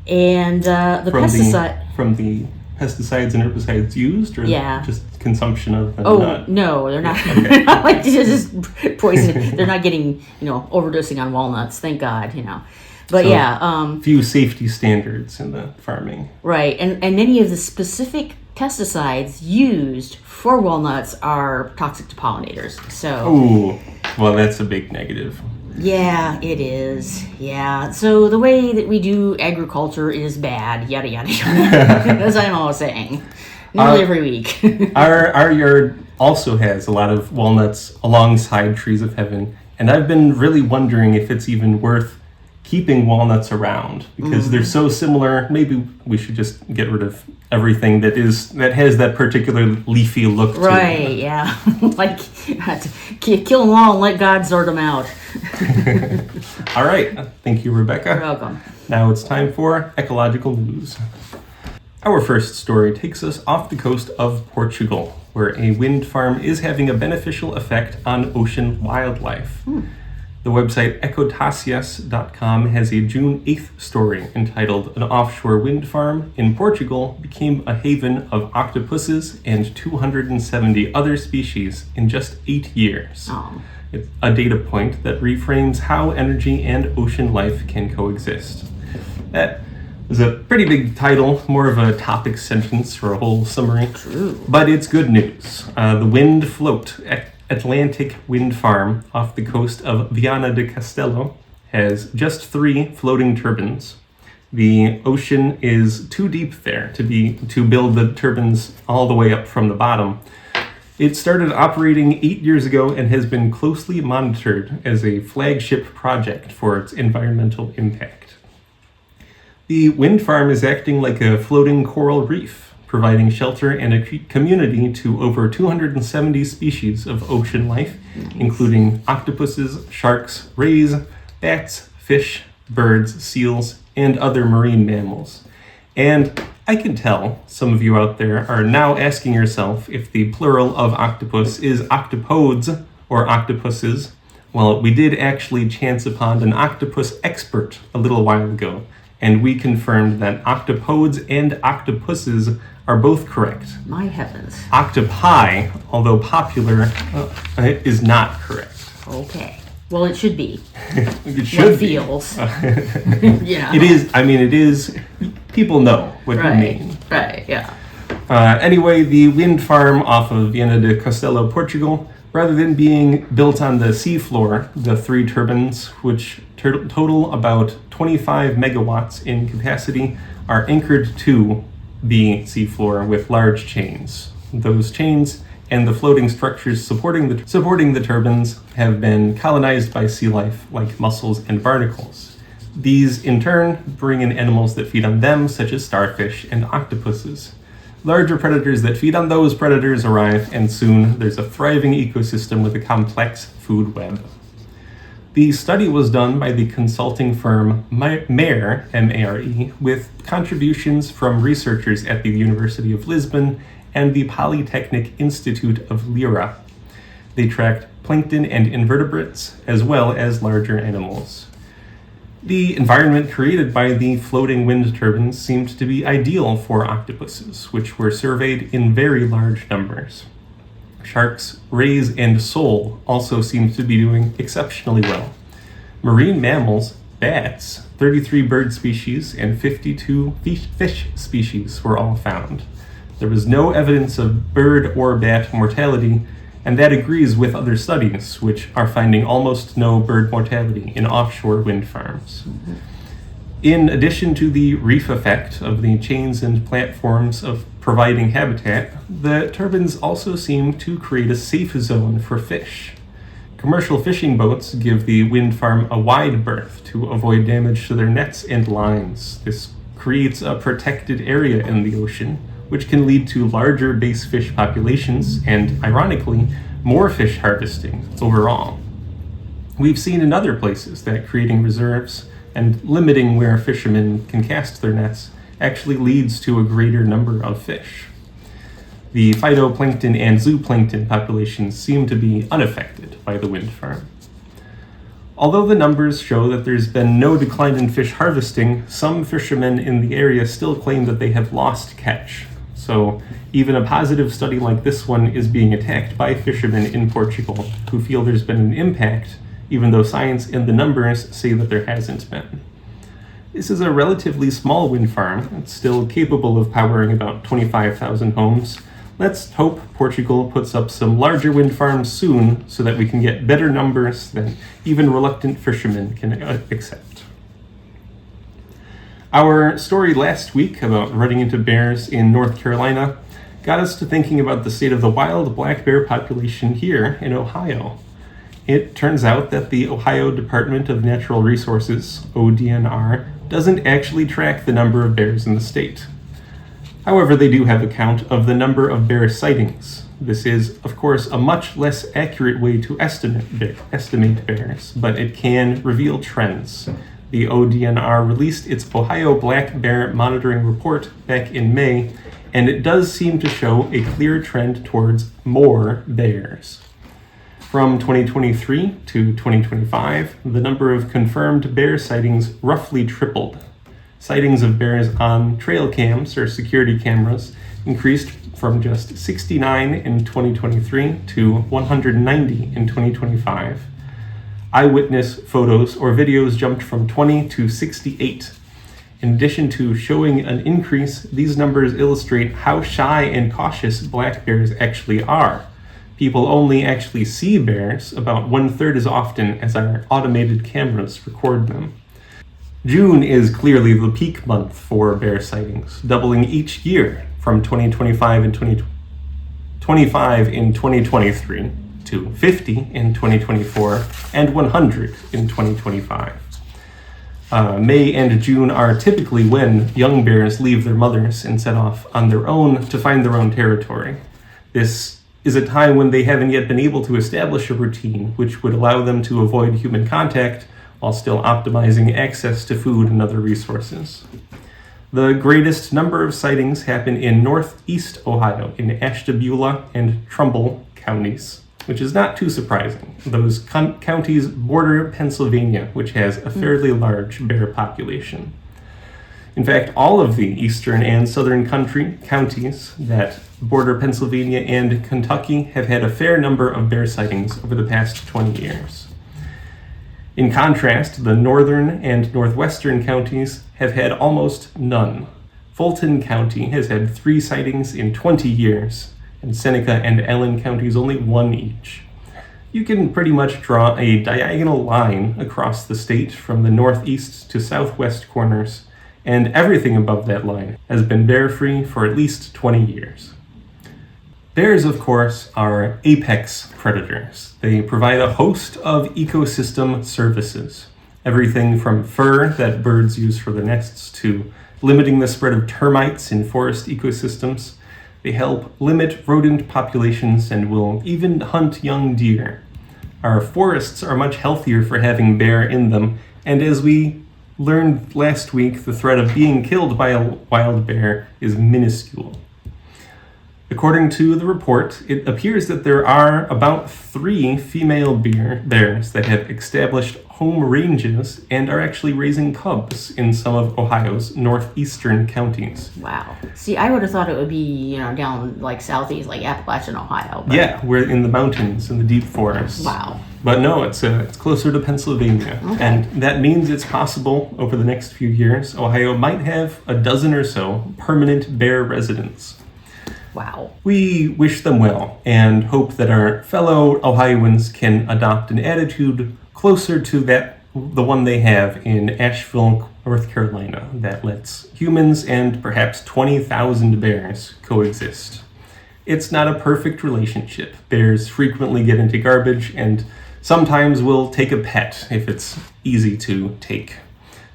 And from the pesticides and herbicides used, or Yeah. just consumption of the Oh nut? no, they're not. They're not like just poison. They're not getting overdosing on walnuts. Thank God, But So, yeah, few safety standards in the farming. right. And many of the specific pesticides used for walnuts are toxic to pollinators. So Ooh, well, that's a big negative. yeah, it is. Yeah. So the way that we do agriculture is bad. Yada yada yada. As I'm always saying, nearly every week. Our yard also has a lot of walnuts alongside trees of heaven, and I've been really wondering if it's even worth keeping walnuts around because they're so similar. Maybe we should just get rid of everything that has that particular leafy look to it. Right, yeah. Like, kill them all and let God sort them out. All right. Thank you, Rebecca. You're welcome. Now it's time for Ecological News. Our first story takes us off the coast of Portugal, where a wind farm is having a beneficial effect on ocean wildlife. The website ecotasias.com has a June 8th story entitled "An Offshore Wind Farm in Portugal Became a Haven of Octopuses and 270 Other Species in Just 8 Years." Oh. It's a data point that reframes how energy and ocean life can coexist. That is a pretty big title, more of a topic sentence for a whole summary. True. But it's good news. The Wind Float Atlantic Wind Farm off the coast of Viana do Castelo has just 3 floating turbines. The ocean is too deep there to build the turbines all the way up from the bottom. It started operating 8 years ago and has been closely monitored as a flagship project for its environmental impact. The wind farm is acting like a floating coral reef, providing shelter and a community to over 270 species of ocean life, including octopuses, sharks, rays, bats, fish, birds, seals, and other marine mammals. And I can tell some of you out there are now asking yourself if the plural of octopus is octopodes or octopuses. Well, we did actually chance upon an octopus expert a little while ago, and we confirmed that octopodes and octopuses are both correct. My heavens. Octopi, although popular, is not correct. Okay. Well, it should be. It should What be. feels. Yeah. It is. I mean, it is. People know what you mean. Right, yeah. Anyway, the wind farm off of Viana do Castelo, Portugal, rather than being built on the seafloor, the 3 turbines, which total about 25 megawatts in capacity, are anchored to the seafloor with large chains. Those chains and the floating structures supporting the turbines have been colonized by sea life like mussels and barnacles. These, in turn, bring in animals that feed on them, such as starfish and octopuses. Larger predators that feed on those predators arrive, and soon there's a thriving ecosystem with a complex food web. The study was done by the consulting firm Mare, M-A-R-E, with contributions from researchers at the University of Lisbon and the Polytechnic Institute of Lira. They tracked plankton and invertebrates, as well as larger animals. The environment created by the floating wind turbines seemed to be ideal for octopuses, which were surveyed in very large numbers. Sharks, rays, and sole also seemed to be doing exceptionally well. Marine mammals, bats, 33 bird species, and 52 fish species were all found. There was no evidence of bird or bat mortality, and that agrees with other studies, which are finding almost no bird mortality in offshore wind farms. Mm-hmm. In addition to the reef effect of the chains and platforms of providing habitat, the turbines also seem to create a safe zone for fish. Commercial fishing boats give the wind farm a wide berth to avoid damage to their nets and lines. This creates a protected area in the ocean, which can lead to larger base fish populations and, ironically, more fish harvesting overall. We've seen in other places that creating reserves and limiting where fishermen can cast their nets actually leads to a greater number of fish. The phytoplankton and zooplankton populations seem to be unaffected by the wind farm. Although the numbers show that there's been no decline in fish harvesting, some fishermen in the area still claim that they have lost catch. So even a positive study like this one is being attacked by fishermen in Portugal who feel there's been an impact, even though science and the numbers say that there hasn't been. This is a relatively small wind farm. It's still capable of powering about 25,000 homes. Let's hope Portugal puts up some larger wind farms soon so that we can get better numbers than even reluctant fishermen can accept. Our story last week about running into bears in North Carolina got us to thinking about the state of the wild black bear population here in Ohio. It turns out that the Ohio Department of Natural Resources, ODNR, doesn't actually track the number of bears in the state. However, they do have a count of the number of bear sightings. This is, of course, a much less accurate way to estimate bears, but it can reveal trends. The ODNR released its Ohio Black Bear Monitoring Report back in May, and it does seem to show a clear trend towards more bears. From 2023 to 2025, the number of confirmed bear sightings roughly tripled. Sightings of bears on trail cams or security cameras increased from just 69 in 2023 to 190 in 2025. Eyewitness photos or videos jumped from 20 to 68. In addition to showing an increase, these numbers illustrate how shy and cautious black bears actually are. People only actually see bears about 1/3 as often as our automated cameras record them. June is clearly the peak month for bear sightings, doubling each year from 2025 and 2025 in 2023 to 50 in 2024 and 100 in 2025. May and June are typically when young bears leave their mothers and set off on their own to find their own territory. This is a time when they haven't yet been able to establish a routine which would allow them to avoid human contact while still optimizing access to food and other resources. The greatest number of sightings happen in northeast Ohio, in Ashtabula and Trumbull counties, which is not too surprising. Those counties border Pennsylvania, which has a fairly large bear population. In fact, all of the eastern and southern counties that border Pennsylvania and Kentucky have had a fair number of bear sightings over the past 20 years. In contrast, the northern and northwestern counties have had almost none. Fulton County has had 3 sightings in 20 years, and Seneca and Allen counties only 1 each. You can pretty much draw a diagonal line across the state from the northeast to southwest corners, and everything above that line has been bear-free for at least 20 years. Bears, of course, are apex predators. They provide a host of ecosystem services. Everything from fur that birds use for their nests to limiting the spread of termites in forest ecosystems. They help limit rodent populations and will even hunt young deer. Our forests are much healthier for having bear in them, and as we learned last week, the threat of being killed by a wild bear is minuscule. According to the report, it appears that there are about 3 female bears that have established home ranges and are actually raising cubs in some of Ohio's northeastern counties. Wow. See, I would have thought it would be, down like southeast, like Appalachian, Ohio. But... Yeah, we're in the mountains, in the deep forests. Wow. But no, it's closer to Pennsylvania. Okay. And that means it's possible over the next few years, Ohio might have a dozen or so permanent bear residents. Wow. We wish them well and hope that our fellow Ohioans can adopt an attitude closer to the one they have in Asheville, North Carolina, that lets humans and perhaps 20,000 bears coexist. It's not a perfect relationship. Bears frequently get into garbage and sometimes will take a pet if it's easy to take.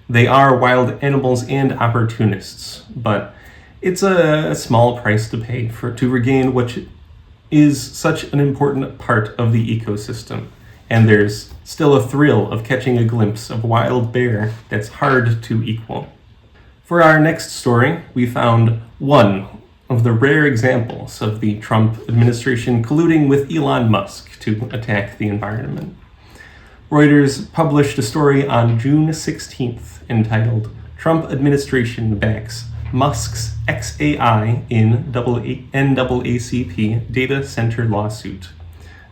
They are wild animals and opportunists, but it's a small price to pay to regain what is such an important part of the ecosystem. And there's still a thrill of catching a glimpse of wild bear that's hard to equal. For our next story, we found one of the rare examples of the Trump administration colluding with Elon Musk to attack the environment. Reuters published a story on June 16th entitled "Trump Administration Backs Musk's XAI in NAACP Data Center Lawsuit."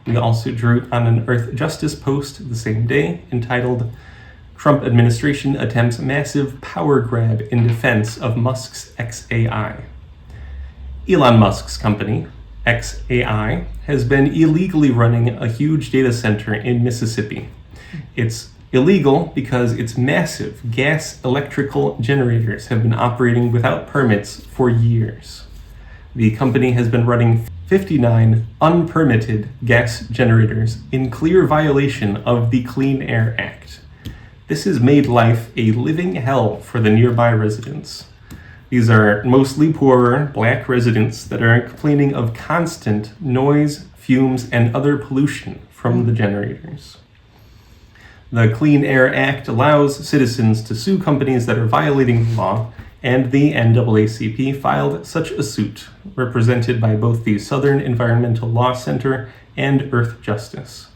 We also drew it on an Earth Justice post the same day entitled "Trump Administration Attempts Massive Power Grab in Defense of Musk's XAI." Elon Musk's company, XAI, has been illegally running a huge data center in Mississippi. It's illegal because its massive gas electrical generators have been operating without permits for years. The company has been running 59 unpermitted gas generators in clear violation of the Clean Air Act. This has made life a living hell for the nearby residents. These are mostly poorer black residents that are complaining of constant noise, fumes, and other pollution from the generators. The Clean Air Act allows citizens to sue companies that are violating the law, and the NAACP filed such a suit, represented by both the Southern Environmental Law Center and Earth Justice.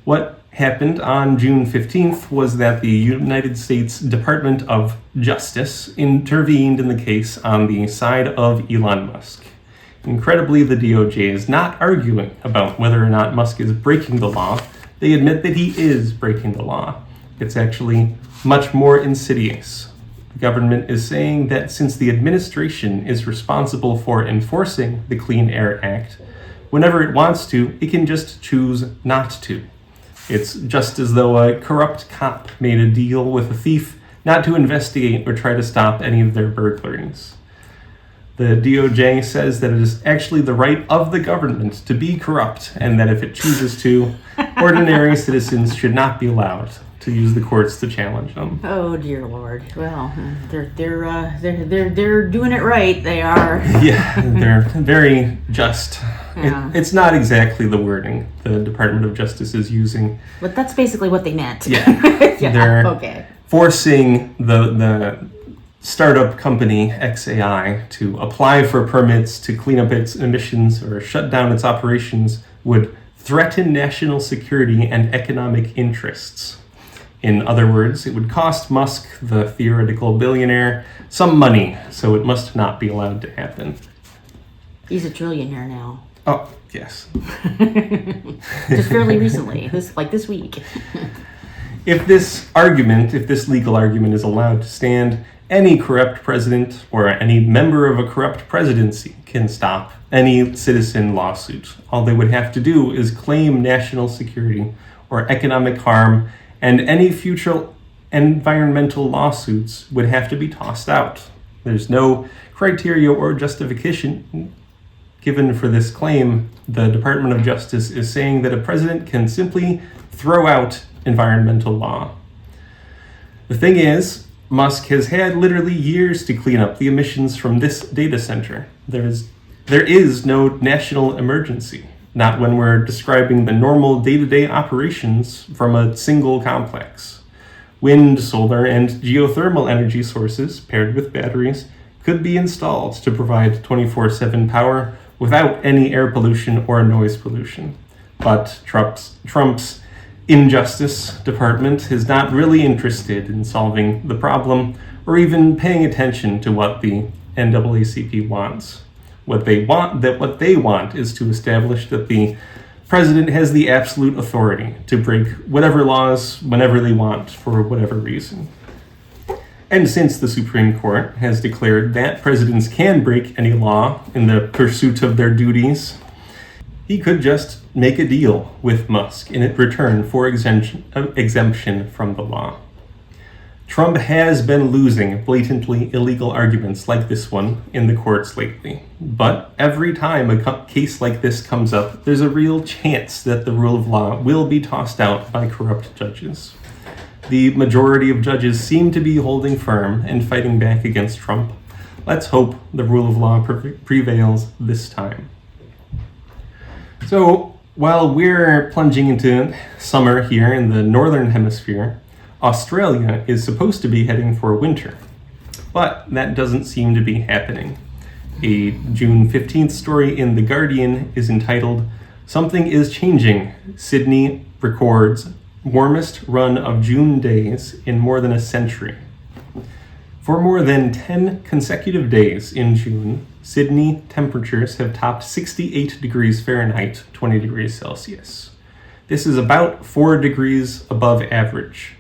What happened on June 15th was that the United States Department of Justice intervened in the case on the side of Elon Musk. Incredibly, the DOJ is not arguing about whether or not Musk is breaking the law. They admit that he is breaking the law. It's actually much more insidious. The government is saying that since the administration is responsible for enforcing the Clean Air Act, whenever it wants to, it can just choose not to. It's just as though a corrupt cop made a deal with a thief not to investigate or try to stop any of their burglaries. The DOJ says that it is actually the right of the government to be corrupt, and that if it chooses to, ordinary citizens should not be allowed to use the courts to challenge them. Oh dear Lord! Well, they're doing it right. They are. Yeah, they're very just. Yeah. It's not exactly the wording the Department of Justice is using. But that's basically what they meant. Yeah, Yeah. they're Okay. forcing the startup company XAI to apply for permits to clean up its emissions or shut down its operations would threaten national security and economic interests. In other words, it would cost Musk, the theoretical billionaire, some money, so it must not be allowed to happen. He's a trillionaire now. Oh, yes. Just fairly recently, this week. If this legal argument is allowed to stand, any corrupt president or any member of a corrupt presidency can stop any citizen lawsuit. All they would have to do is claim national security or economic harm, and any future environmental lawsuits would have to be tossed out. There's no criteria or justification given for this claim. The Department of Justice is saying that a president can simply throw out environmental law. The thing is, Musk has had literally years to clean up the emissions from this data center. There is no national emergency, not when we're describing the normal day-to-day operations from a single complex. Wind, solar, and geothermal energy sources paired with batteries could be installed to provide 24/7 power without any air pollution or noise pollution. But Trump's Injustice Department is not really interested in solving the problem or even paying attention to what the NAACP wants. What they want is to establish that the president has the absolute authority to break whatever laws whenever they want for whatever reason. And since the Supreme Court has declared that presidents can break any law in the pursuit of their duties, he could just make a deal with Musk in return for exemption from the law. Trump has been losing blatantly illegal arguments like this one in the courts lately. But every time a case like this comes up, there's a real chance that the rule of law will be tossed out by corrupt judges. The majority of judges seem to be holding firm and fighting back against Trump. Let's hope the rule of law prevails this time. So, while we're plunging into summer here in the northern hemisphere, Australia is supposed to be heading for winter, but that doesn't seem to be happening. A June 15th story in The Guardian is entitled, "Something is Changing. Sydney records warmest run of June days in more than a century." For more than 10 consecutive days in June, Sydney temperatures have topped 68 degrees Fahrenheit, 20 degrees Celsius. This is about 4 degrees above average.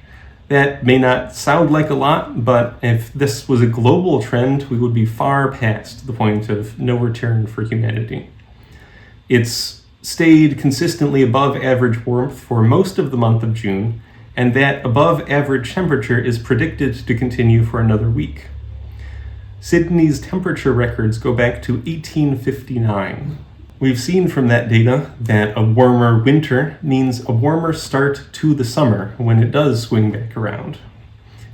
That may not sound like a lot, but if this was a global trend, we would be far past the point of no return for humanity. It's stayed consistently above average warmth for most of the month of June, and that above average temperature is predicted to continue for another week. Sydney's temperature records go back to 1859. We've seen from that data that a warmer winter means a warmer start to the summer when it does swing back around.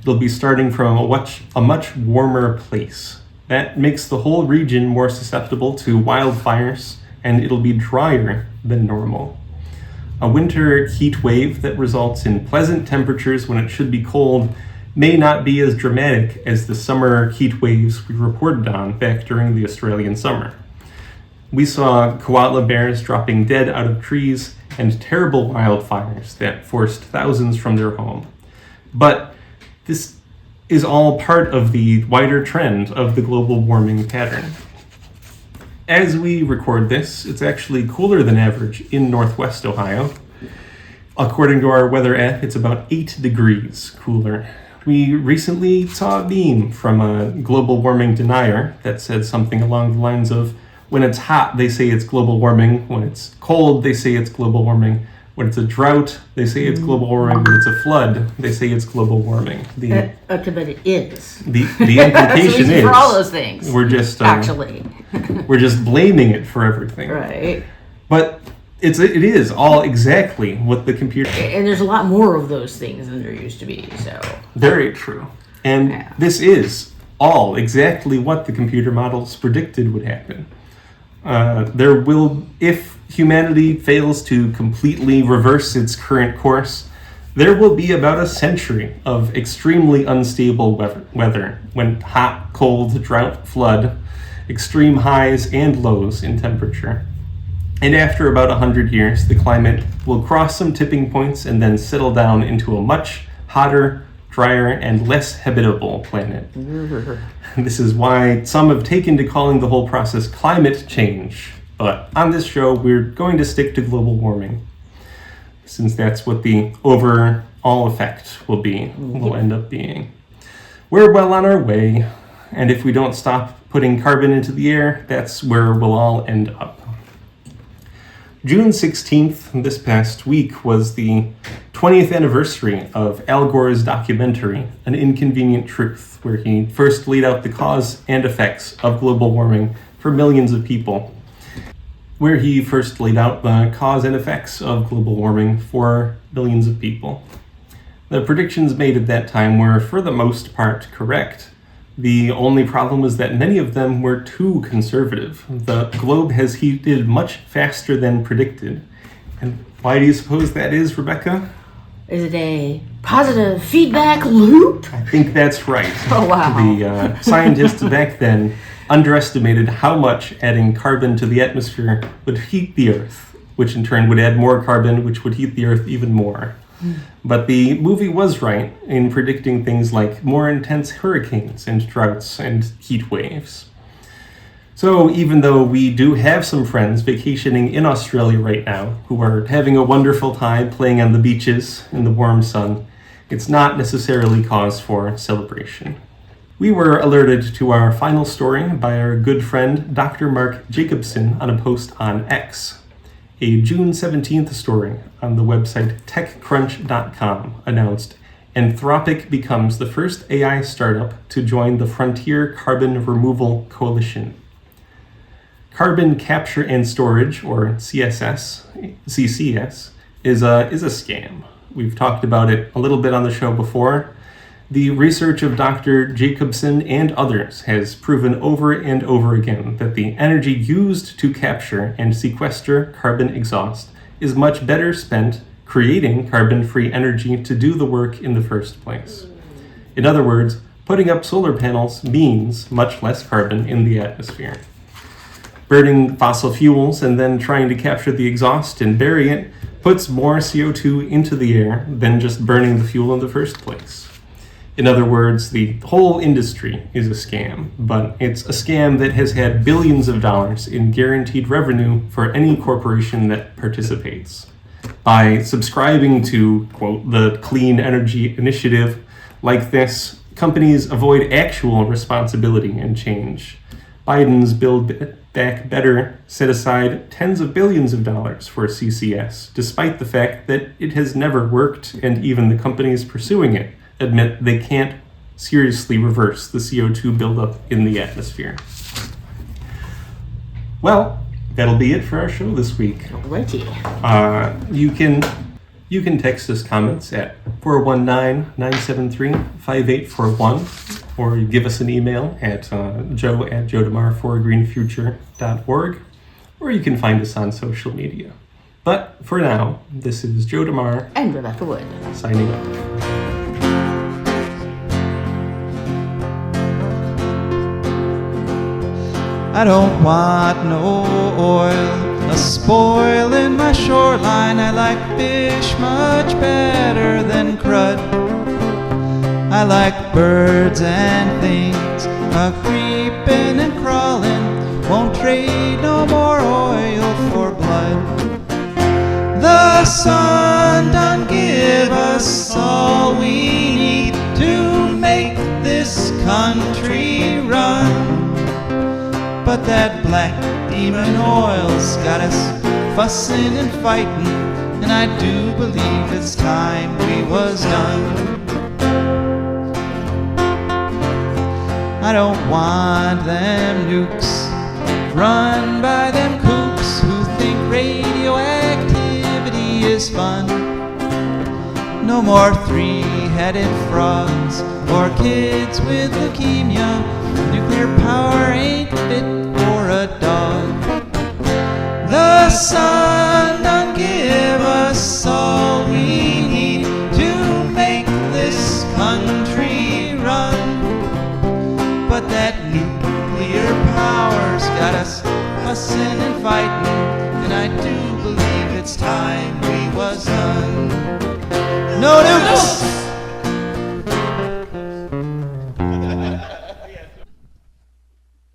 It'll be starting from a much warmer place. That makes the whole region more susceptible to wildfires, and it'll be drier than normal. A winter heat wave that results in pleasant temperatures when it should be cold may not be as dramatic as the summer heat waves we reported on back during the Australian summer. We saw koala bears dropping dead out of trees and terrible wildfires that forced thousands from their home. But this is all part of the wider trend of the global warming pattern. As we record this, it's actually cooler than average in Northwest Ohio. According to our weather app, it's about 8 degrees cooler. We recently saw a meme from a global warming denier that said something along the lines of, when it's hot, they say it's global warming. When it's cold, they say it's global warming. When it's a drought, they say it's global warming. When it's a flood, they say it's global warming. Okay, but it is. The implication is for all those things. We're just actually we're just blaming it for everything. Right. But it is all exactly what the computer. And there's a lot more of those things than there used to be. So very true. And yeah. This is all exactly what the computer models predicted would happen. If humanity fails to completely reverse its current course, there will be about a century of extremely unstable weather when hot, cold, drought, flood, extreme highs and lows in temperature. And after about 100 years, the climate will cross some tipping points and then settle down into a much hotter, drier, and less habitable planet. This is why some have taken to calling the whole process climate change. But on this show, we're going to stick to global warming, since that's what the overall effect will end up being. We're well on our way, and if we don't stop putting carbon into the air, that's where we'll all end up. June 16th, this past week, was the 20th anniversary of Al Gore's documentary, An Inconvenient Truth, where he first laid out the cause and effects of global warming for millions of people. The predictions made at that time were, for the most part, correct. The only problem was that many of them were too conservative. The globe has heated much faster than predicted. And why do you suppose that is, Rebecca? Is it a positive feedback loop? I think that's right. Oh, wow. The scientists back then underestimated how much adding carbon to the atmosphere would heat the Earth, which in turn would add more carbon, which would heat the Earth even more. But the movie was right in predicting things like more intense hurricanes and droughts and heat waves. So even though we do have some friends vacationing in Australia right now who are having a wonderful time playing on the beaches in the warm sun, it's not necessarily cause for celebration. We were alerted to our final story by our good friend Dr. Mark Jacobson on a post on X. A June 17th story on the website techcrunch.com announced Anthropic becomes the first AI startup to join the Frontier Carbon Removal Coalition. Carbon capture and storage, or CCS, is a scam. We've talked about it a little bit on the show before. The research of Dr. Jacobson and others has proven over and over again that the energy used to capture and sequester carbon exhaust is much better spent creating carbon-free energy to do the work in the first place. In other words, putting up solar panels means much less carbon in the atmosphere. Burning fossil fuels and then trying to capture the exhaust and bury it puts more CO2 into the air than just burning the fuel in the first place. In other words, the whole industry is a scam, but it's a scam that has had billions of dollars in guaranteed revenue for any corporation that participates. By subscribing to, quote, the clean energy initiative like this, companies avoid actual responsibility and change. Biden's Build Back Better set aside tens of billions of dollars for CCS, despite the fact that it has never worked and even the companies pursuing it admit they can't seriously reverse the CO2 buildup in the atmosphere. Well, that'll be it for our show this week. Alrighty. You can text us comments at 419-973-5841 or give us an email at joe@joedemare4greenfuture.org, or you can find us on social media. But for now, this is Joe DeMare And Rebecca Wood. signing off. I don't want no oil, a spoil in my shoreline. I like fish much better than crud. I like birds and things a creeping and crawling. Won't trade no more oil for blood. The sun done give us all we need to make this country run. But that black demon oil's got us fussing and fighting, and I do believe it's time we was done. I don't want them nukes run by them kooks who think radioactivity is fun. No more three-headed frogs or kids with leukemia. Nuclear power ain't fit for a dog. The sun done give us all we need to make this country run. But that nuclear power's got us fussing and fighting, and I do believe it's time